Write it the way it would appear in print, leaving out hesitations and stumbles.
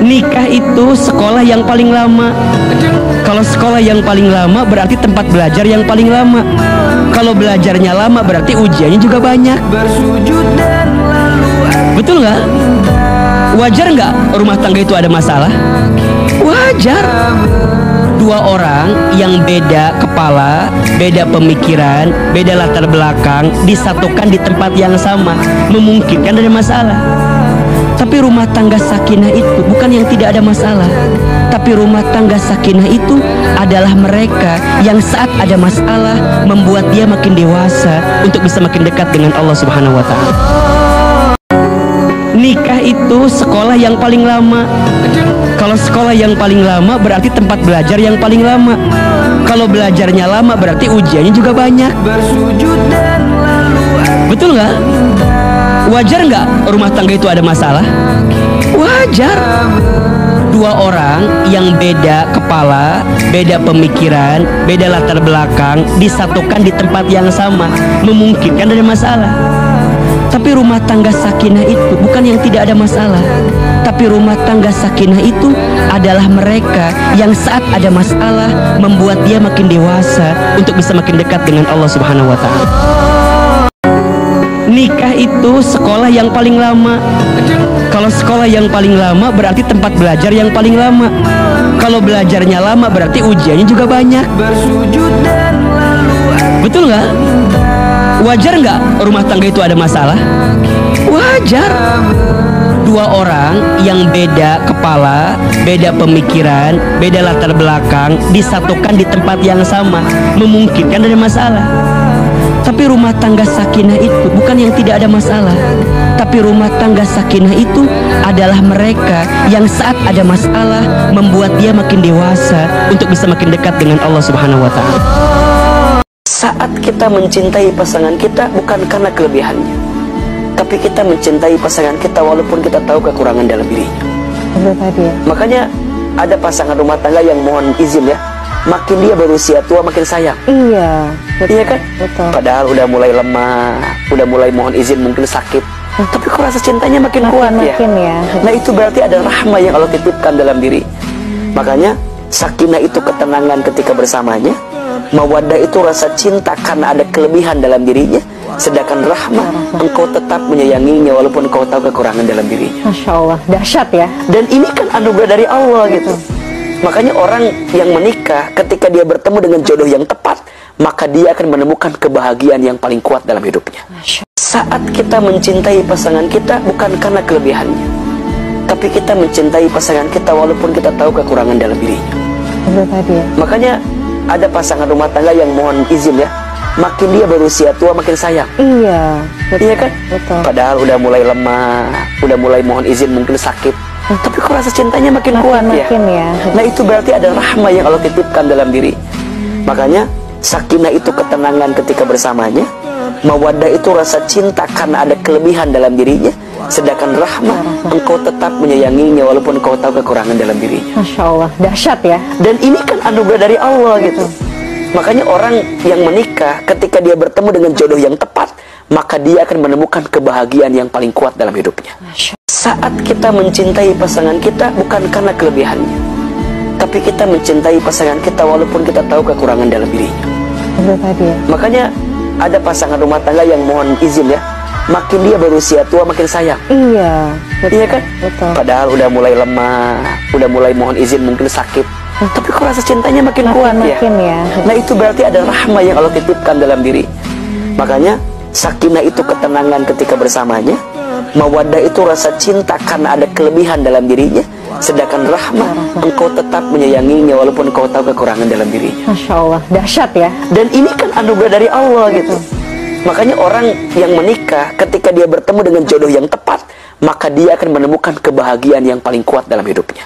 Nikah itu sekolah yang paling lama. Kalau sekolah yang paling lama berarti tempat belajar yang paling lama. Kalau belajarnya lama berarti ujiannya juga banyak. Betul nggak? Wajar nggak rumah tangga itu ada masalah? Wajar. Dua orang yang beda kepala, beda pemikiran, beda latar belakang disatukan di tempat yang sama, memungkinkan ada masalah. Tapi rumah tangga sakinah itu bukan yang tidak ada masalah. Tapi rumah tangga sakinah itu adalah mereka yang saat ada masalah membuat dia makin dewasa untuk bisa makin dekat dengan Allah Subhanahu wa Ta'ala. Nikah itu sekolah yang paling lama. Kalau sekolah yang paling lama berarti tempat belajar yang paling lama. Kalau belajarnya lama berarti ujiannya juga banyak. Betul nggak? Wajar nggak rumah tangga itu ada masalah? Wajar. Dua orang yang beda kepala, beda pemikiran, beda latar belakang disatukan di tempat yang sama, memungkinkan ada masalah. Tapi rumah tangga sakinah itu bukan yang tidak ada masalah. Tapi rumah tangga sakinah itu adalah mereka yang saat ada masalah membuat dia makin dewasa untuk bisa makin dekat dengan Allah Subhanahu wa Ta'ala. Nikah itu sekolah yang paling lama. Kalau sekolah yang paling lama berarti tempat belajar yang paling lama. Kalau belajarnya lama berarti ujiannya juga banyak. Betul nggak? Wajar nggak rumah tangga itu ada masalah? Wajar. Dua orang yang beda kepala, beda pemikiran, beda latar belakang disatukan di tempat yang sama, memungkinkan ada masalah. Tapi rumah tangga sakinah itu bukan yang tidak ada masalah. Tapi rumah tangga sakinah itu adalah mereka yang saat ada masalah membuat dia makin dewasa untuk bisa makin dekat dengan Allah Subhanahu wa Ta'ala. Saat kita mencintai pasangan kita bukan karena kelebihannya, tapi kita mencintai pasangan kita walaupun kita tahu kekurangan dalam dirinya. Makanya ada pasangan rumah tangga yang mohon izin ya, makin dia berusia tua makin sayang. Iya, betul. Iya kan? Betul. Padahal udah mulai lemah, udah mulai mohon izin mungkin sakit, tapi kok rasa cintanya makin kuat ya? Ya. Nah itu berarti ada rahmah yang Allah titipkan dalam diri. Makanya sakinah itu ketenangan ketika bersamanya, mawaddah itu rasa cinta karena ada kelebihan dalam dirinya, sedangkan rahmah engkau tetap menyayanginya walaupun engkau tahu kekurangan dalam dirinya. Masya Allah, dahsyat ya. Dan ini kan anugerah dari Allah gitu. Makanya orang yang menikah ketika dia bertemu dengan jodoh yang tepat, maka dia akan menemukan kebahagiaan yang paling kuat dalam hidupnya. Saat kita mencintai pasangan kita bukan karena kelebihannya, tapi kita mencintai pasangan kita walaupun kita tahu kekurangan dalam dirinya. Makanya ada pasangan rumah tangga yang mohon izin ya, makin dia berusia tua makin sayang. Iya, betul. Iya kan? Betul. Padahal udah mulai lemah, udah mulai mohon izin mungkin sakit, tapi kok rasa cintanya makin kuat ya? Nah itu berarti ada rahmah yang Allah titipkan dalam diri. Makanya sakinah itu ketenangan ketika bersamanya, mawaddah itu rasa cinta karena ada kelebihan dalam dirinya, sedangkan rahmah engkau tetap menyayanginya walaupun engkau tahu kekurangan dalam dirinya. Masya Allah, dahsyat ya. Dan ini kan anugerah dari Allah gitu. Makanya orang yang menikah ketika dia bertemu dengan jodoh yang tepat, maka dia akan menemukan kebahagiaan yang paling kuat dalam hidupnya. Saat kita mencintai pasangan kita bukan karena kelebihannya, tapi kita mencintai pasangan kita walaupun kita tahu kekurangan dalam dirinya. Makanya ada pasangan rumah tangga yang mohon izin ya, makin dia berusia tua makin sayang. Iya, betul. Iya kan? Betul. Padahal udah mulai lemah, udah mulai mohon izin mungkin sakit, tapi kok rasa cintanya makin kuat ya? Nah itu berarti ada rahmah yang Allah titipkan dalam diri. Makanya sakinah itu ketenangan ketika bersamanya, mawaddah itu rasa cinta karena ada kelebihan dalam dirinya, sedangkan rahmah engkau tetap menyayanginya walaupun engkau tahu kekurangan dalam dirinya. Masya Allah, dahsyat ya. Dan ini kan anugerah dari Allah gitu. Makanya orang yang menikah ketika dia bertemu dengan jodoh yang tepat, maka dia akan menemukan kebahagiaan yang paling kuat dalam hidupnya.